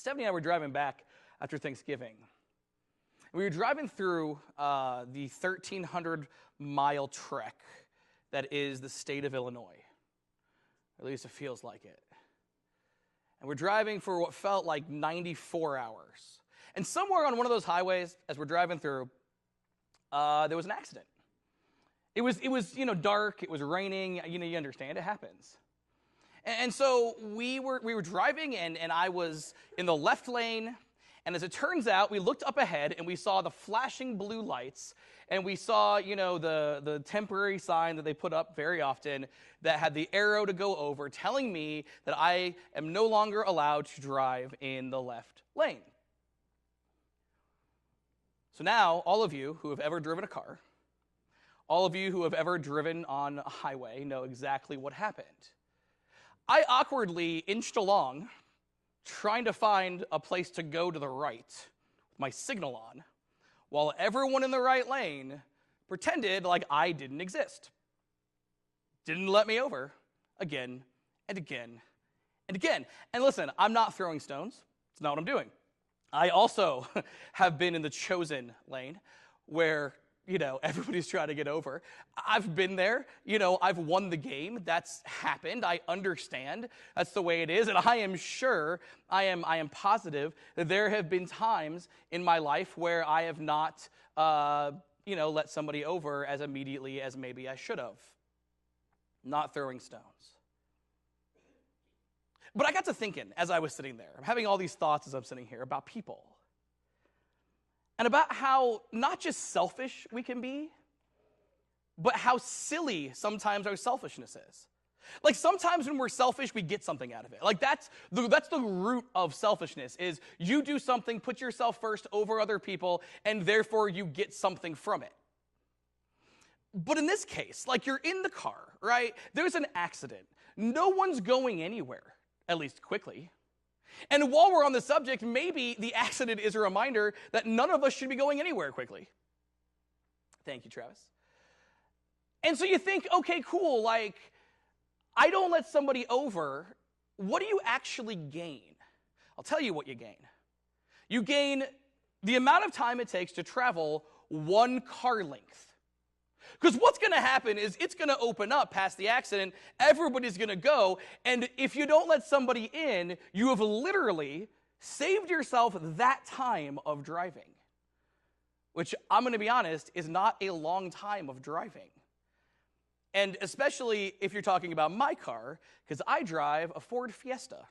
Stephanie and I were driving back after Thanksgiving. We were driving through the 1,300-mile trek that is the state of Illinois. Or at least it feels like it. And we're driving for what felt like 94 hours. And somewhere on one of those highways, as we're driving through, there was an accident. It was dark. It was raining. You understand. It happens. And so we were driving, and I was in the left lane. And as it turns out, we looked up ahead, and we saw the flashing blue lights, and we saw, the temporary sign that they put up very often that had the arrow to go over, telling me that I am no longer allowed to drive in the left lane. So now, all of you who have ever driven a car, all of you who have ever driven on a highway know exactly what happened. I awkwardly inched along, trying to find a place to go to the right with my signal on, while everyone in the right lane pretended like I didn't exist. Didn't let me over again and again and again. And listen, I'm not throwing stones. It's not what I'm doing. I also have been in the chosen lane where everybody's trying to get over. I've been there. I've won the game. That's happened. I understand. That's the way it is. And I am sure, I am positive that there have been times in my life where I have not, let somebody over as immediately as maybe I should have. Not throwing stones. But I got to thinking as I was sitting there. I'm having all these thoughts as I'm sitting here about people. And about how not just selfish we can be, but how silly sometimes our selfishness is. Like sometimes when we're selfish, we get something out of it. Like that's the root of selfishness is you do something, put yourself first over other people, and therefore you get something from it. But in this case, like you're in the car, right? There's an accident. No one's going anywhere, at least quickly. And while we're on the subject, maybe the accident is a reminder that none of us should be going anywhere quickly. Thank you, Travis. And so you think, okay, cool, like, I don't let somebody over. What do you actually gain? I'll tell you what you gain. You gain the amount of time it takes to travel one car length. Because what's going to happen is it's going to open up past the accident, everybody's going to go, and if you don't let somebody in, you have literally saved yourself that time of driving. Which, I'm going to be honest, is not a long time of driving. And especially if you're talking about my car, because I drive a Ford Fiesta.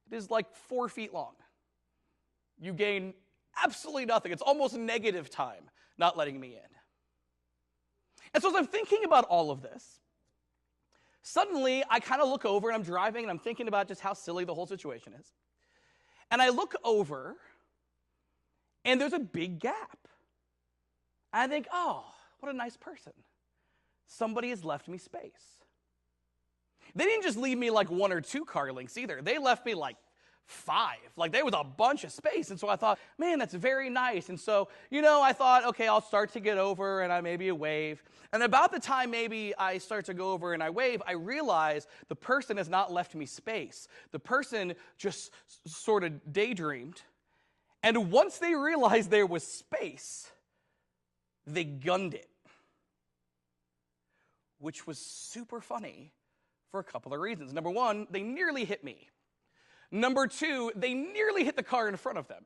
It is like 4 feet long. You gain absolutely nothing. It's almost negative time not letting me in. And so as I'm thinking about all of this, suddenly I kind of look over and I'm driving and I'm thinking about just how silly the whole situation is. And I look over and there's a big gap. And I think, oh, what a nice person. Somebody has left me space. They didn't just leave me like 1 or 2 car lengths either. They left me like 5. Like there was a bunch of space. And so I thought, man, that's very nice. And so, I thought, okay, I'll start to get over and I maybe wave. And about the time maybe I start to go over and I wave, I realize the person has not left me space. The person just sort of daydreamed. And once they realized there was space, they gunned it. Which was super funny for a couple of reasons. Number 1, they nearly hit me. Number 2, they nearly hit the car in front of them.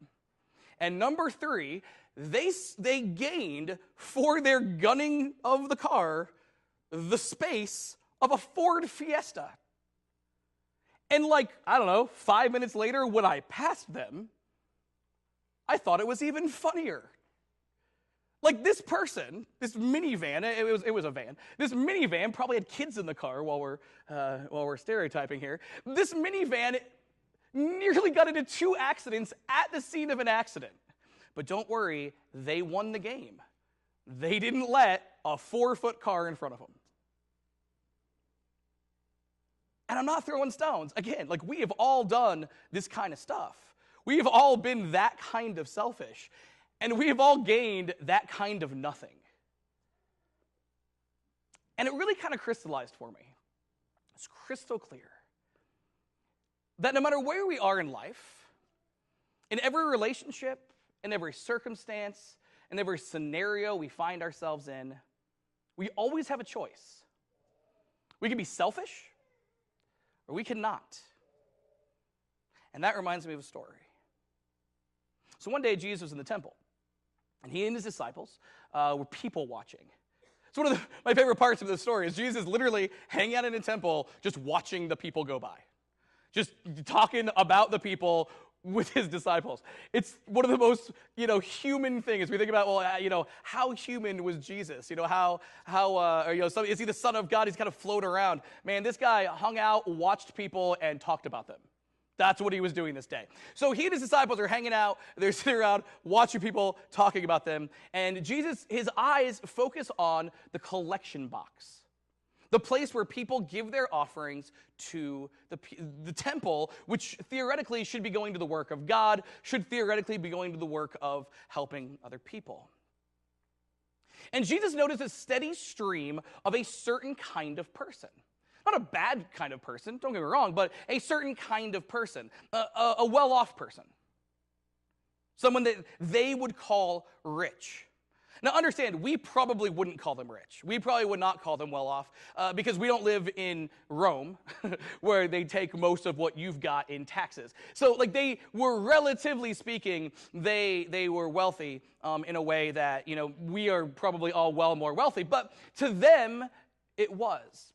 And number 3, they gained, for their gunning of the car, the space of a Ford Fiesta. And 5 minutes later, when I passed them, I thought it was even funnier. Like this person, this minivan, it was a van. This minivan probably had kids in the car while we're stereotyping here. This minivan nearly got into 2 accidents at the scene of an accident. But don't worry, they won the game. They didn't let a 4-foot car in front of them. And I'm not throwing stones. Again, we have all done this kind of stuff. We have all been that kind of selfish. And we have all gained that kind of nothing. And it really kind of crystallized for me. It's crystal clear that no matter where we are in life, In every relationship, in every circumstance, in every scenario we find ourselves in, we always have a choice. We can be selfish, or we cannot. And that reminds me of a story. So one day, Jesus was in the temple, and he and his disciples were people watching. It's one of my favorite parts of this story is Jesus literally hanging out in a temple, just watching the people go by. Just talking about the people with his disciples. It's one of the most, human things. We think about, how human was Jesus? Is he the Son of God? He's kind of float around. Man, this guy hung out, watched people, and talked about them. That's what he was doing this day. So he and his disciples are hanging out. They're sitting around watching people, talking about them. And Jesus, his eyes focus on the collection box. The place where people give their offerings to the temple, which theoretically should be going to the work of God, should theoretically be going to the work of helping other people. And Jesus noticed a steady stream of a certain kind of person. Not a bad kind of person, don't get me wrong, but a certain kind of person, a well-off person. Someone that they would call rich. Now understand, we probably wouldn't call them rich. We probably would not call them well-off because we don't live in Rome where they take most of what you've got in taxes. So they were, relatively speaking, they were wealthy in a way that, we are probably all well more wealthy. But to them, it was.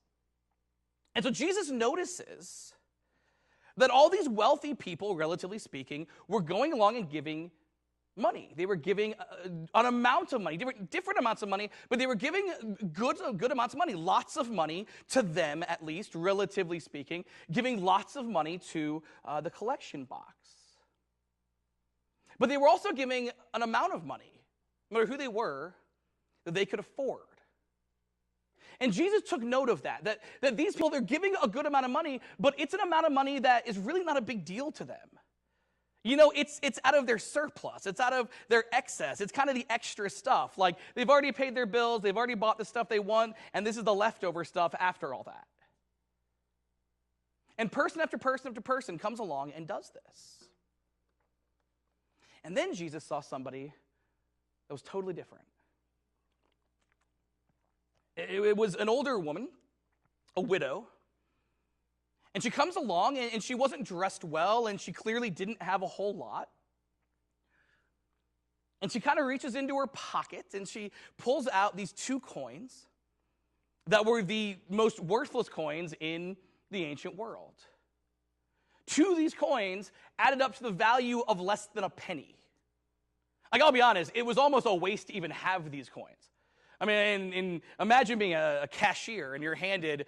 And so Jesus notices that all these wealthy people, relatively speaking, were going along and giving money. They were giving an amount of money, different amounts of money, but they were giving good amounts of money, lots of money to them, at least, relatively speaking, giving lots of money to the collection box. But they were also giving an amount of money, no matter who they were, that they could afford. And Jesus took note of that these people, they're giving a good amount of money, but it's an amount of money that is really not a big deal to them. It's out of their surplus. It's out of their excess. It's kind of the extra stuff. Like, they've already paid their bills. They've already bought the stuff they want, and this is the leftover stuff after all that. And person after person after person comes along and does this. And then Jesus saw somebody that was totally different. It was an older woman, a widow. And she comes along, and she wasn't dressed well, and she clearly didn't have a whole lot. And she kind of reaches into her pocket, and she pulls out these 2 coins that were the most worthless coins in the ancient world. 2 of these coins added up to the value of less than a penny. I'll be honest, it was almost a waste to even have these coins. Imagine being a cashier and you're handed,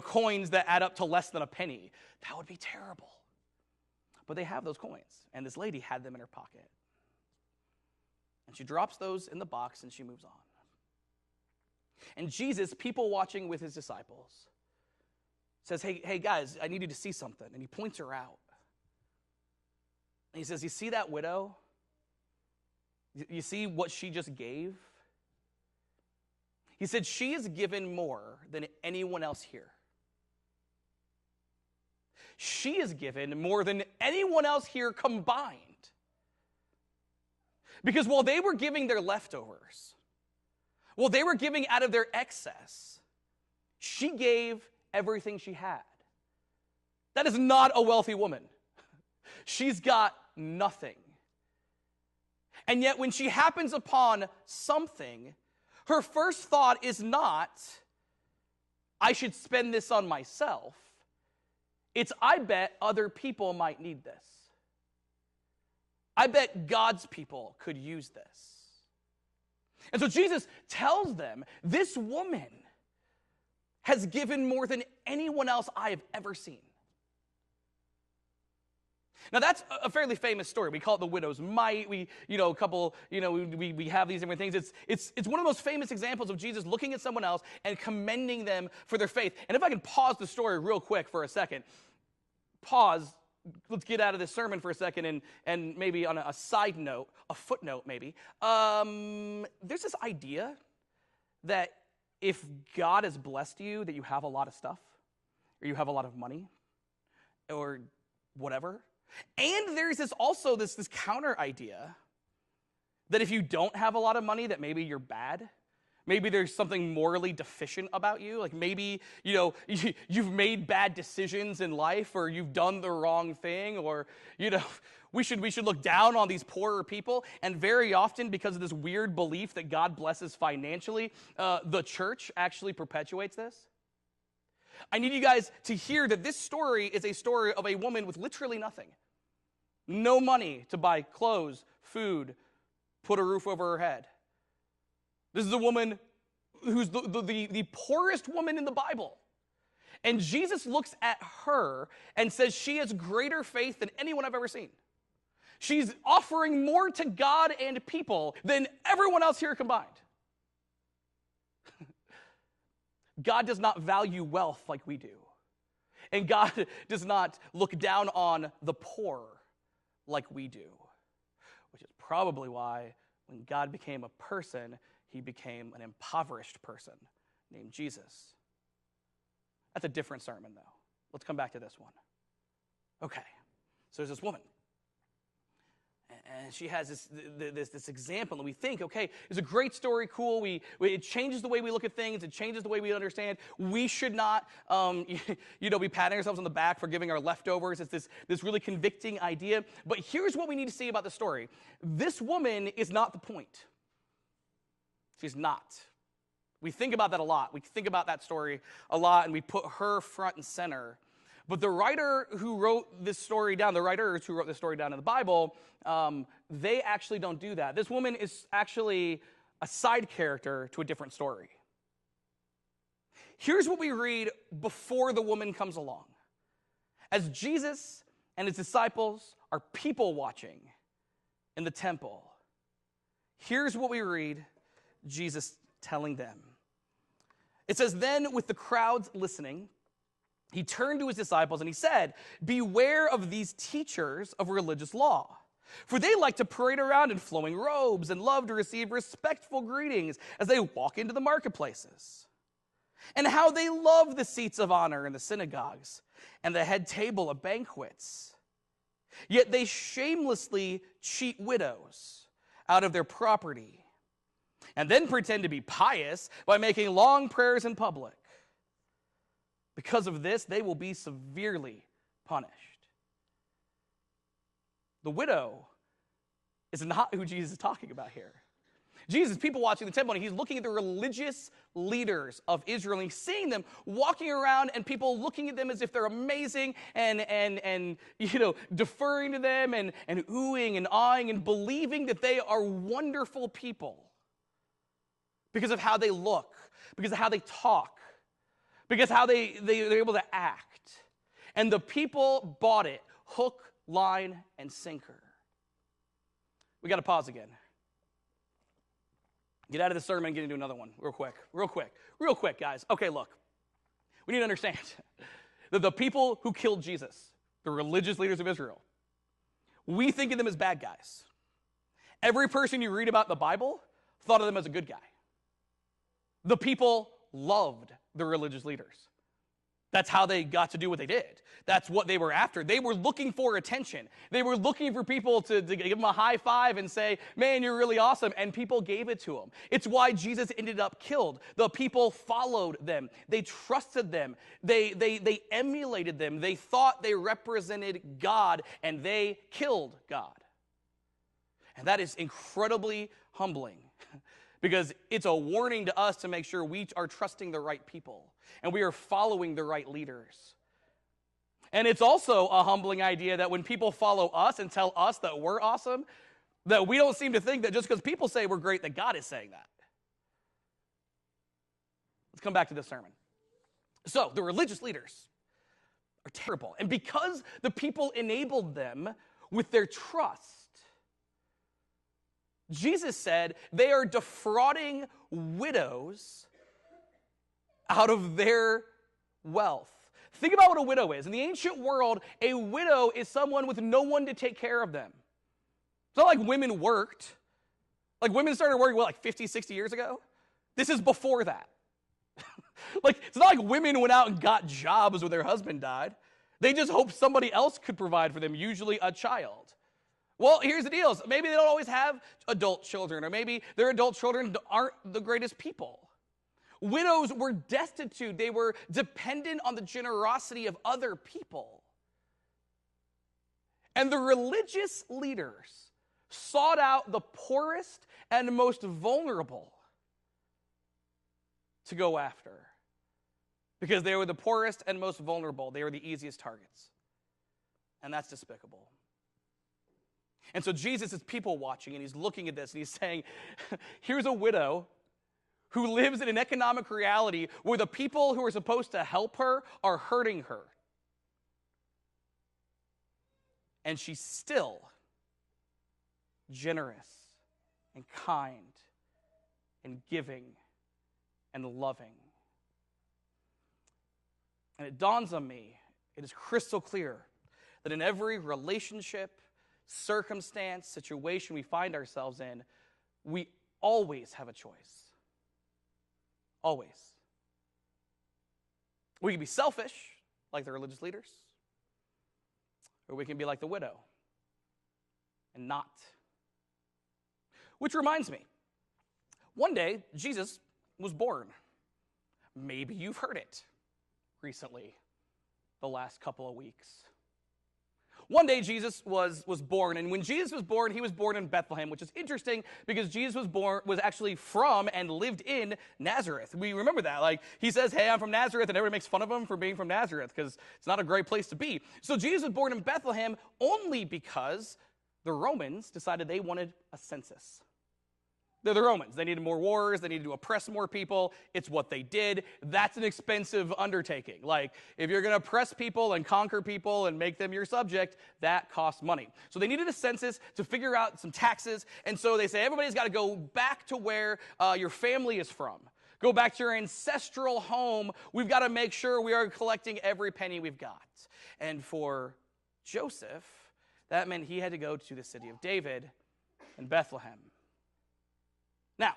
coins that add up to less than a penny. That would be terrible. But they have those coins, and this lady had them in her pocket. And she drops those in the box, and she moves on. And Jesus, people watching with his disciples, says, hey guys, I need you to see something. And he points her out. And he says, you see that widow? You see what she just gave? He said, she has given more than anyone else here. She has given more than anyone else here combined. Because while they were giving their leftovers, while they were giving out of their excess, she gave everything she had. That is not a wealthy woman. She's got nothing. And yet when she happens upon something, her first thought is not, I should spend this on myself. It's, I bet other people might need this. I bet God's people could use this. And so Jesus tells them, this woman has given more than anyone else I have ever seen. Now that's a fairly famous story. We call it the widow's mite. We have these different things. It's one of the most famous examples of Jesus looking at someone else and commending them for their faith. And if I can pause the story real quick for a second. Pause. Let's get out of this sermon for a second and maybe on a side note, a footnote maybe. There's this idea that if God has blessed you, that you have a lot of stuff, or you have a lot of money, or whatever. And there's this counter idea that if you don't have a lot of money, that maybe you're bad. Maybe there's something morally deficient about you. Like maybe, you've made bad decisions in life, or you've done the wrong thing, or, we should look down on these poorer people. And very often, because of this weird belief that God blesses financially, the church actually perpetuates this. I need you guys to hear that this story is a story of a woman with literally nothing. No money to buy clothes, food, put a roof over her head. This is a woman who's the poorest woman in the Bible. And Jesus looks at her and says she has greater faith than anyone I've ever seen. She's offering more to God and people than everyone else here combined. God does not value wealth like we do. And God does not look down on the poor like we do. Which is probably why when God became a person, he became an impoverished person named Jesus. That's a different sermon, though. Let's come back to this one. Okay, so there's this woman. And she has this example, and we think, okay, it's a great story, cool. It changes the way we look at things. It changes the way we understand. We should not, be patting ourselves on the back for giving our leftovers. It's this really convicting idea. But here's what we need to see about the story. This woman is not the point. She's not. We think about that a lot. We think about that story a lot, and we put her front and center. But the writer who wrote this story down, the writers who wrote this story down in the Bible, they actually don't do that. This woman is actually a side character to a different story. Here's what we read before the woman comes along. As Jesus and his disciples are people watching in the temple, here's what we read Jesus telling them. It says, "Then with the crowds listening, he turned to his disciples and he said, 'Beware of these teachers of religious law, for they like to parade around in flowing robes and love to receive respectful greetings as they walk into the marketplaces. And how they love the seats of honor in the synagogues and the head table of banquets. Yet they shamelessly cheat widows out of their property and then pretend to be pious by making long prayers in public. Because of this, they will be severely punished.'" The widow is not who Jesus is talking about here. Jesus, people watching the temple, and he's looking at the religious leaders of Israel, and he's seeing them walking around and people looking at them as if they're amazing and deferring to them and oohing and awing and believing that they are wonderful people because of how they look, because of how they talk, because how they're able to act. And the people bought it, hook, line, and sinker. We got to pause again. Get out of the sermon and get into another one real quick, guys. Okay, look. We need to understand that the people who killed Jesus, the religious leaders of Israel, we think of them as bad guys. Every person you read about in the Bible thought of them as a good guy. The people loved the religious leaders. That's how they got to do what they did. That's what they were after. They were looking for attention. They were looking for people to give them a high five and say, "Man, you're really awesome." And people gave it to them. It's why Jesus ended up killed. The people followed them. They trusted them. They emulated them. They thought they represented God, and they killed God. And that is incredibly humbling. Because it's a warning to us to make sure we are trusting the right people and we are following the right leaders. And it's also a humbling idea that when people follow us and tell us that we're awesome, that we don't seem to think that just because people say we're great, that God is saying that. Let's come back to this sermon. So, the religious leaders are terrible. And because the people enabled them with their trust, Jesus said they are defrauding widows out of their wealth. Think about what a widow is. In the ancient world, a widow is someone with no one to take care of them. It's not like women worked. Like women started working, 50, 60 years ago? This is before that. It's not like women went out and got jobs when their husband died. They just hope somebody else could provide for them, usually a child. Well, here's the deal. Maybe they don't always have adult children, or maybe their adult children aren't the greatest people. Widows were destitute. They were dependent on the generosity of other people. And the religious leaders sought out the poorest and most vulnerable to go after, because they were the poorest and most vulnerable. They were the easiest targets. And that's despicable. And so Jesus is people watching, and he's looking at this, and he's saying, here's a widow who lives in an economic reality where the people who are supposed to help her are hurting her. And she's still generous and kind and giving and loving. And it dawns on me, it is crystal clear that in every relationship, circumstance, situation we find ourselves in, we always have a choice. Always. We can be selfish, like the religious leaders, or we can be like the widow and not. Which reminds me, one day Jesus was born. Maybe you've heard it recently, the last couple of weeks. One day Jesus was born, and when Jesus was born, he was born in Bethlehem, which is interesting because Jesus was actually from and lived in Nazareth. We remember that. Like, he says, hey, I'm from Nazareth, and everybody makes fun of him for being from Nazareth because it's not a great place to be. So Jesus was born in Bethlehem only because the Romans decided they wanted a census. They're the Romans. They needed more wars. They needed to oppress more people. It's what they did. That's an expensive undertaking. Like, if you're going to oppress people and conquer people and make them your subject, that costs money. So they needed a census to figure out some taxes. And so they say, everybody's got to go back to where your family is from. Go back to your ancestral home. We've got to make sure we are collecting every penny we've got. And for Joseph, that meant he had to go to the city of David in Bethlehem. Now,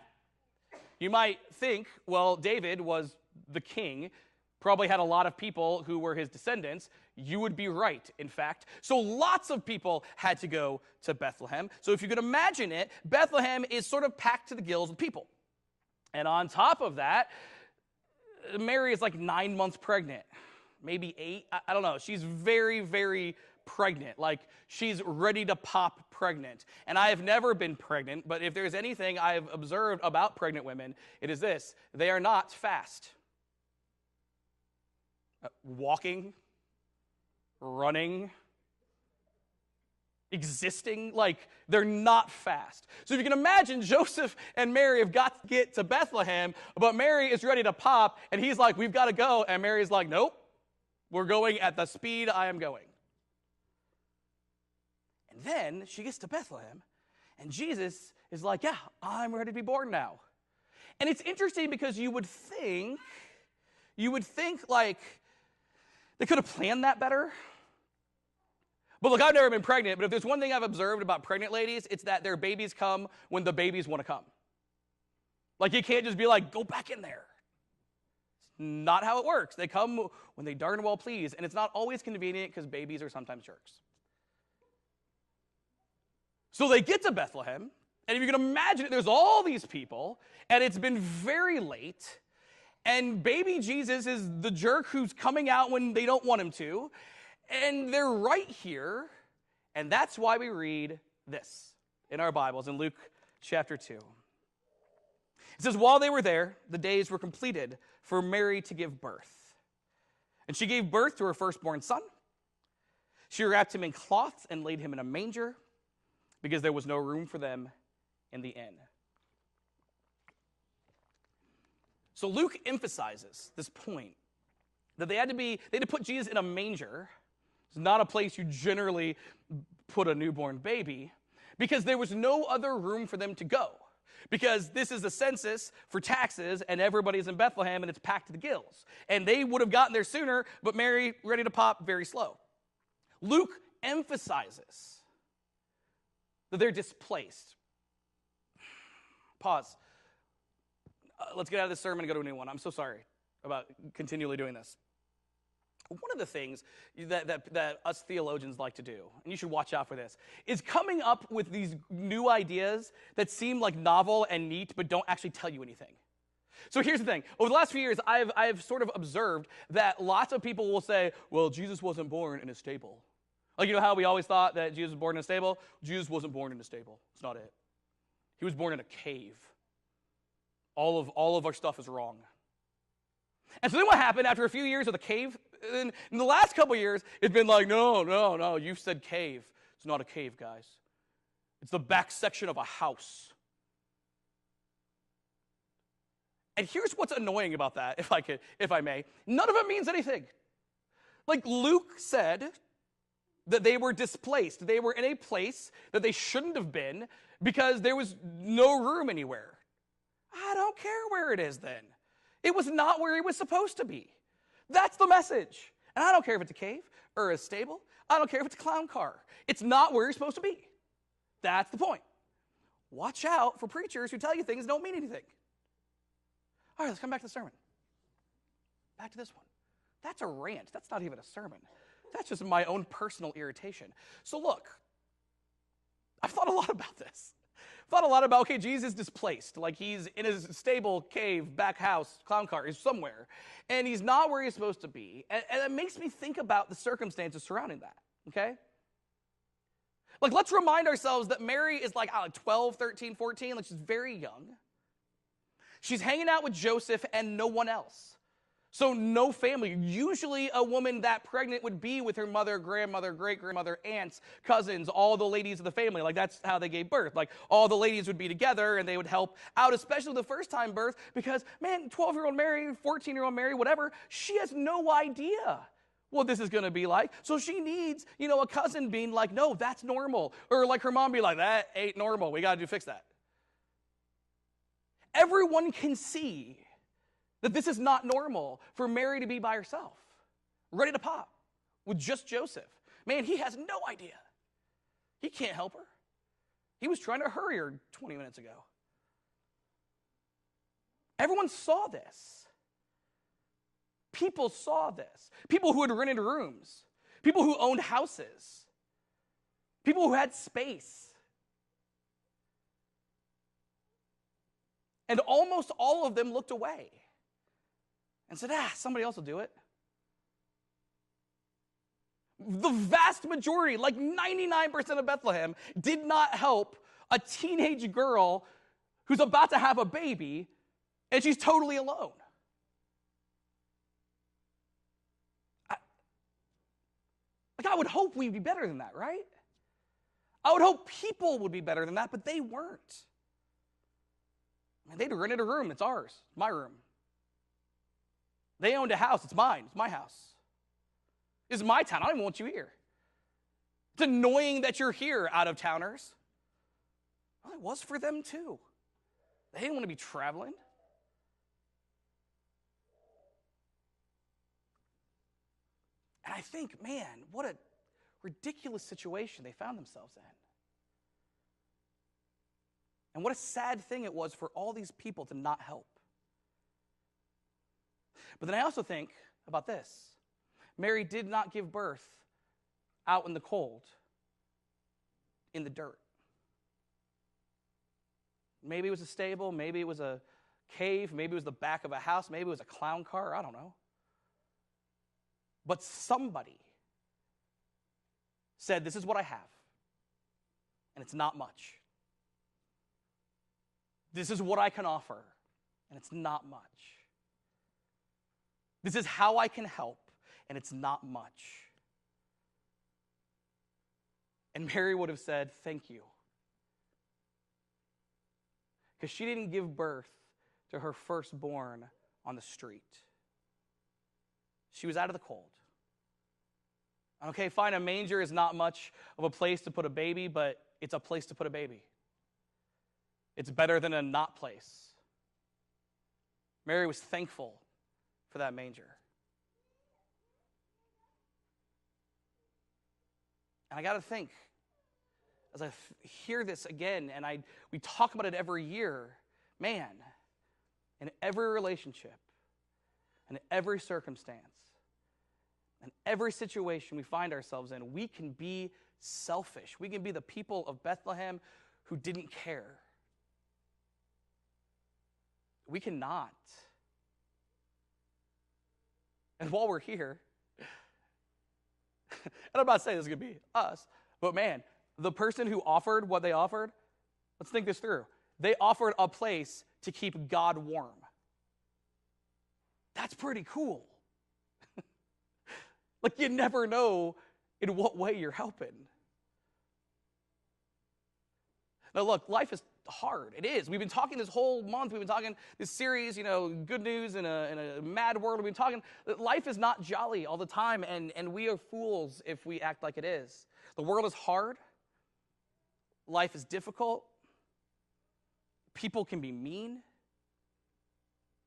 you might think, well, David was the king, probably had a lot of people who were his descendants. You would be right, in fact. So lots of people had to go to Bethlehem. So if you could imagine it, Bethlehem is sort of packed to the gills with people. And on top of that, Mary is like 9 months pregnant, maybe 8. I don't know. She's very, very pregnant. Like, she's ready to pop pregnant. And I have never been pregnant, but if there's anything I've observed about pregnant women, it is this: they are not fast. Walking, running, existing, like, they're not fast. So if you can imagine, Joseph and Mary have got to get to Bethlehem, but Mary is ready to pop, and he's like, we've got to go, and Mary's like, nope, we're going at the speed I am going. And then she gets to Bethlehem, and Jesus is like, yeah, I'm ready to be born now. And it's interesting because you would think like they could have planned that better. But look, I've never been pregnant, but if there's one thing I've observed about pregnant ladies, it's that their babies come when the babies want to come. Like, you can't just be like, go back in there. It's not how it works. They come when they darn well please, and it's not always convenient because babies are sometimes jerks. So they get to Bethlehem, and if you can imagine it, there's all these people, and it's been very late, and baby Jesus is the jerk who's coming out when they don't want him to, and they're right here, and that's why we read this in our Bibles in Luke chapter 2. It says, while they were there, the days were completed for Mary to give birth. And she gave birth to her firstborn son. She wrapped him in cloths and laid him in a manger, because there was no room for them in the inn. So Luke emphasizes this point, that they had to put Jesus in a manger. It's not a place you generally put a newborn baby, because there was no other room for them to go. Because this is a census for taxes, and everybody's in Bethlehem, and it's packed to the gills. And they would have gotten there sooner, but Mary, ready to pop, very slow. Luke emphasizes that they're displaced. Pause. Let's get out of this sermon and go to a new one. I'm so sorry about continually doing this. One of the things that us theologians like to do, and you should watch out for this, is coming up with these new ideas that seem like novel and neat, but don't actually tell you anything. So here's the thing. Over the last few years, I've sort of observed that lots of people will say, well, Jesus wasn't born in a stable. Like, you know how we always thought that Jesus was born in a stable? Jesus wasn't born in a stable. It's not it. He was born in a cave. All of our stuff is wrong. And so then what happened after a few years of the cave? In the last couple of years, it's been like, no, you've said cave. It's not a cave, guys. It's the back section of a house. And here's what's annoying about that, if I may. None of it means anything. Like Luke said that they were displaced. They were in a place that they shouldn't have been because there was no room anywhere. I don't care where it is then. It was not where it was supposed to be. That's the message. And I don't care if it's a cave or a stable. I don't care if it's a clown car. It's not where you're supposed to be. That's the point. Watch out for preachers who tell you things that don't mean anything. All right, let's come back to the sermon. Back to this one. That's a rant. That's not even a sermon. That's just my own personal irritation. So look, I've thought a lot about this. Thought a lot about, okay, Jesus is displaced. Like he's in his stable, cave, back house, clown car, he's somewhere. And he's not where he's supposed to be. And it makes me think about the circumstances surrounding that, okay? Like, let's remind ourselves that Mary is like 12, 13, 14. Like, she's very young. She's hanging out with Joseph and no one else. So no family. Usually a woman that pregnant would be with her mother, grandmother, great-grandmother, aunts, cousins, all the ladies of the family. Like that's how they gave birth. Like all the ladies would be together and they would help out, especially the first time birth, because man, 12-year-old Mary, 14-year-old Mary, whatever, she has no idea what this is going to be like. So she needs, a cousin being like, no, that's normal. Or like her mom be like, that ain't normal. We got to fix that. Everyone can see that this is not normal for Mary to be by herself, ready to pop, with just Joseph. Man, he has no idea. He can't help her. He was trying to hurry her 20 minutes ago. Everyone saw this. People saw this. People who had rented rooms. People who owned houses. People who had space. And almost all of them looked away and said, somebody else will do it. The vast majority, like 99% of Bethlehem, did not help a teenage girl who's about to have a baby, and she's totally alone. I would hope we'd be better than that, right? I would hope people would be better than that, but they weren't. They'd rented a room. It's ours. It's my room. They owned a house. It's mine. It's my house. This is my town. I don't even want you here. It's annoying that you're here, out-of-towners. Well, it was for them too. They didn't want to be traveling. And I think, man, what a ridiculous situation they found themselves in. And what a sad thing it was for all these people to not help. But then I also think about this. Mary did not give birth out in the cold, in the dirt. Maybe it was a stable, maybe it was a cave, maybe it was the back of a house, maybe it was a clown car, I don't know. But somebody said, this is what I have, and it's not much. This is what I can offer, and it's not much. This is how I can help, and it's not much. And Mary would have said, thank you. Because she didn't give birth to her firstborn on the street. She was out of the cold. Okay, fine, a manger is not much of a place to put a baby, but it's a place to put a baby. It's better than a not place. Mary was thankful for that manger. And I got to think, as I hear this again, and we talk about it every year, man, in every relationship, in every circumstance, In every situation we find ourselves in, we can be selfish. We can be the people of Bethlehem who didn't care. We cannot. And while we're here, and I'm not saying this is going to be us, but man, the person who offered what they offered, let's think this through. They offered a place to keep God warm. That's pretty cool. Like, you never know in what way you're helping. Now, look, life is hard. It is. We've been talking this whole month. We've been talking this series, good news in a mad world. We've been talking, life is not jolly all the time, and we are fools if we act like it is. The world is hard. Life is difficult. People can be mean.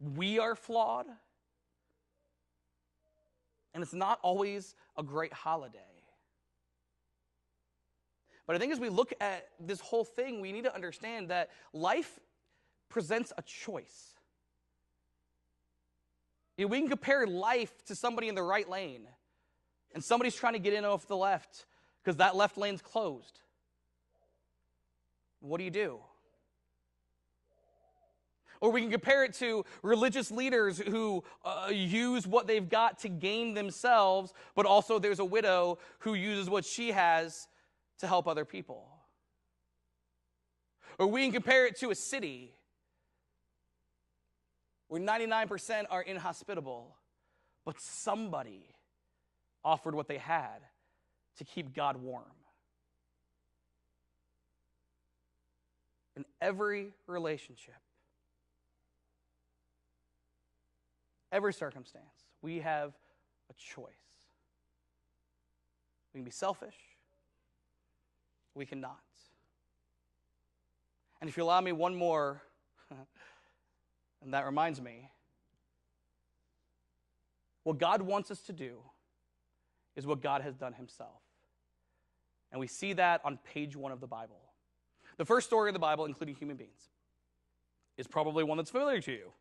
We are flawed. And it's not always a great holiday. But I think as we look at this whole thing, we need to understand that life presents a choice. We can compare life to somebody in the right lane, and somebody's trying to get in off the left because that left lane's closed. What do? Or we can compare it to religious leaders who use what they've got to gain themselves, but also there's a widow who uses what she has to help other people. Or we can compare it to a city where 99% are inhospitable, but somebody offered what they had to keep God warm. In every relationship, every circumstance, we have a choice. We can be selfish. We cannot. And if you allow me one more, and that reminds me, what God wants us to do is what God has done himself. And we see that on page 1 of the Bible. The first story of the Bible, including human beings, is probably one that's familiar to you.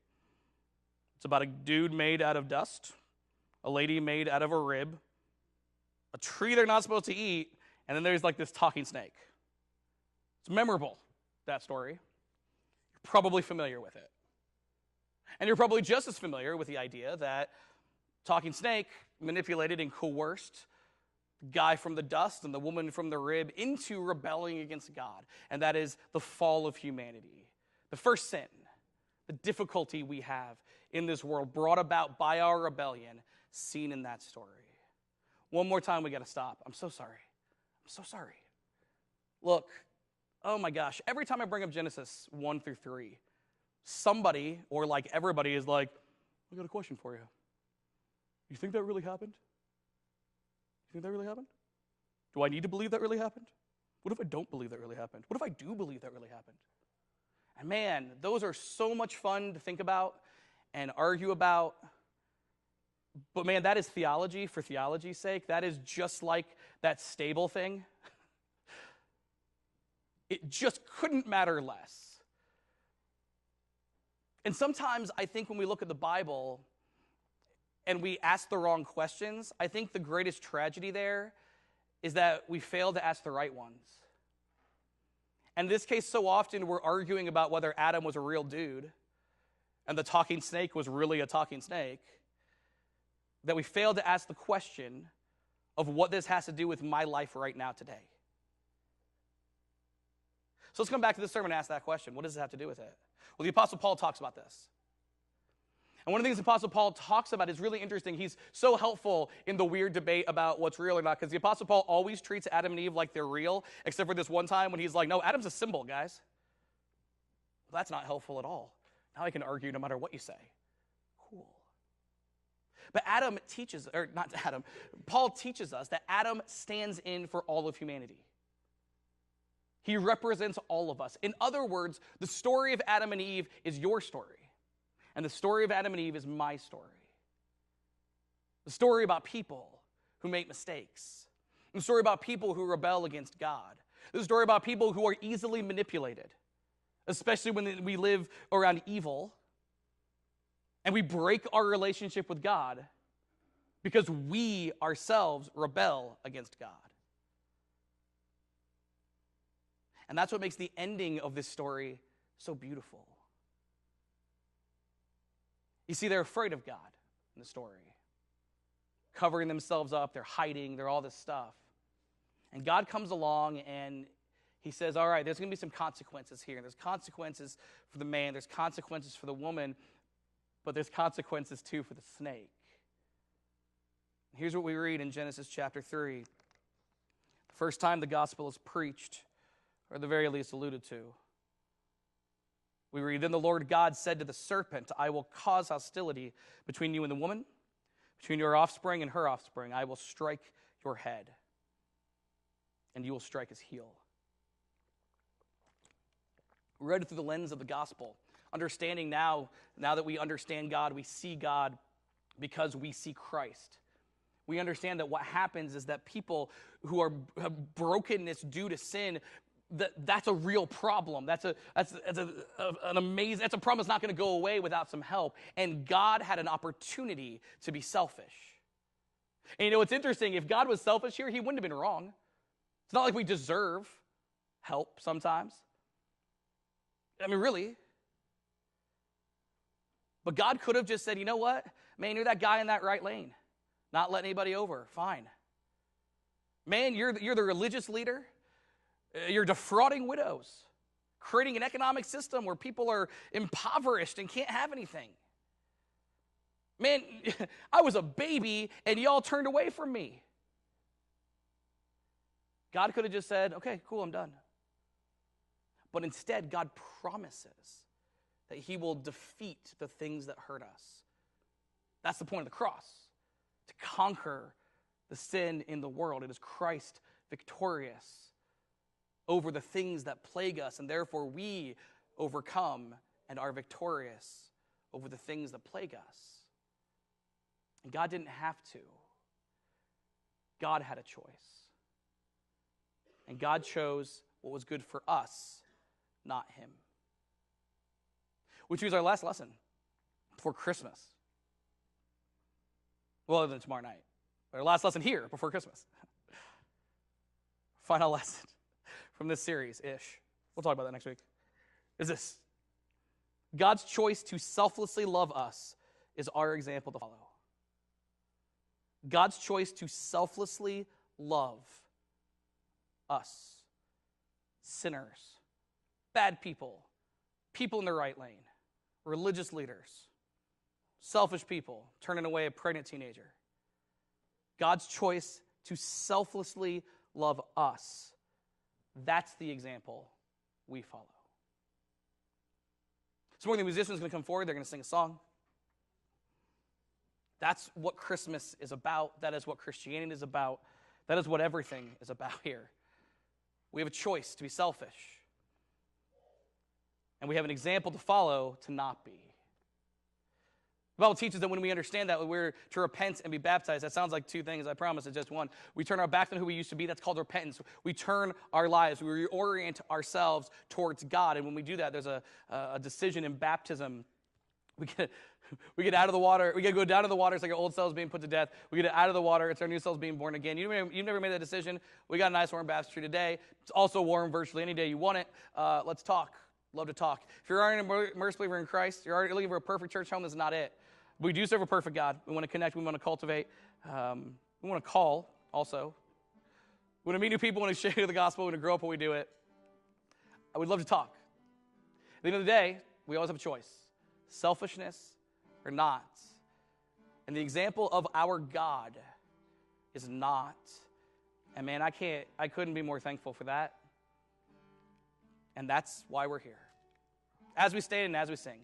It's about a dude made out of dust, a lady made out of a rib, a tree they're not supposed to eat, and then there's like this talking snake. It's memorable, that story. You're probably familiar with it. And you're probably just as familiar with the idea that talking snake manipulated and coerced the guy from the dust and the woman from the rib into rebelling against God. And that is the fall of humanity. The first sin, the difficulty we have in this world brought about by our rebellion, seen in that story. One more time, we got to stop. I'm so sorry. I'm so sorry. Look, oh my gosh, every time I bring up Genesis 1 through 3, somebody, or like everybody, is like, I got a question for you. You think that really happened? You think that really happened? Do I need to believe that really happened? What if I don't believe that really happened? What if I do believe that really happened? And man, those are so much fun to think about and argue about. But man, that is theology for theology's sake. That is just like that stable thing. It just couldn't matter less. And sometimes I think when we look at the Bible and we ask the wrong questions, I think the greatest tragedy there is that we fail to ask the right ones. And in this case, so often we're arguing about whether Adam was a real dude and the talking snake was really a talking snake, that we fail to ask the question of what this has to do with my life right now today. So let's come back to this sermon and ask that question. What does it have to do with it? Well, the Apostle Paul talks about this. And one of the things the Apostle Paul talks about is really interesting. He's so helpful in the weird debate about what's real or not, because the Apostle Paul always treats Adam and Eve like they're real, except for this one time when he's like, no, Adam's a symbol, guys. Well, that's not helpful at all. Now I can argue no matter what you say. Cool. But Paul teaches us that Adam stands in for all of humanity. He represents all of us. In other words, the story of Adam and Eve is your story. And the story of Adam and Eve is my story. The story about people who make mistakes. The story about people who rebel against God. The story about people who are easily manipulated, especially when we live around evil and we break our relationship with God because we ourselves rebel against God. And that's what makes the ending of this story so beautiful. You see, they're afraid of God in the story. Covering themselves up, they're hiding, they're all this stuff. And God comes along and he says, all right, there's going to be some consequences here. There's consequences for the man, there's consequences for the woman, but there's consequences too for the snake. Here's what we read in Genesis chapter 3. The first time the gospel is preached, or at the very least alluded to. We read, then the Lord God said to the serpent, I will cause hostility between you and the woman, between your offspring and her offspring. I will strike your head, and you will strike his heel. We read it through the lens of the gospel, understanding now that we understand God, we see God because we see Christ. We understand that what happens is that people who have brokenness due to sin, that's a real problem. That's a problem that's not going to go away without some help. And God had an opportunity to be selfish. And you know what's interesting? If God was selfish here, he wouldn't have been wrong. It's not like we deserve help sometimes. I mean, really. But God could have just said, you know what? Man, you're that guy in that right lane. Not letting anybody over. Fine. Man, you're the religious leader. You're defrauding widows, creating an economic system where people are impoverished and can't have anything. Man, I was a baby and y'all turned away from me. God could have just said, okay, cool, I'm done. But instead, God promises that he will defeat the things that hurt us. That's the point of the cross, to conquer the sin in the world. It is Christ victorious over the things that plague us, and therefore we overcome and are victorious over the things that plague us. And God didn't have to. God had a choice. And God chose what was good for us, not him. Which is our last lesson before Christmas. Well, other than tomorrow night. Our last lesson here before Christmas. Final lesson from this series-ish. We'll talk about that next week. Is this. God's choice to selflessly love us is our example to follow. God's choice to selflessly love us, sinners, bad people, people in the right lane, religious leaders, selfish people turning away a pregnant teenager. God's choice to selflessly love us, that's the example we follow. This morning, the musicians are going to come forward. They're going to sing a song. That's what Christmas is about. That is what Christianity is about. That is what everything is about here. We have a choice to be selfish. And we have an example to follow to not be. The Bible teaches that when we understand that we're to repent and be baptized. That sounds like two things. I promise it's just one. We turn our backs on who we used to be. That's called repentance. We turn our lives. We reorient ourselves towards God. And when we do that, there's a decision in baptism. We get out of the water. We get to go down to the water. It's like our old selves being put to death. We get out of the water. It's our new selves being born again. You've never made that decision. We got a nice warm baptistry today. It's also warm virtually any day you want it. Let's talk. Love to talk. If you're already an immersed believer in Christ, you're already looking for a perfect church home, that's not it. We do serve a perfect God. We want to connect. We want to cultivate. We want to call also. We want to meet new people. We want to share the gospel. We want to grow up when we do it. I would love to talk. At the end of the day, we always have a choice. Selfishness or not. And the example of our God is not. And man, I couldn't be more thankful for that. And that's why we're here. As we stand and as we sing.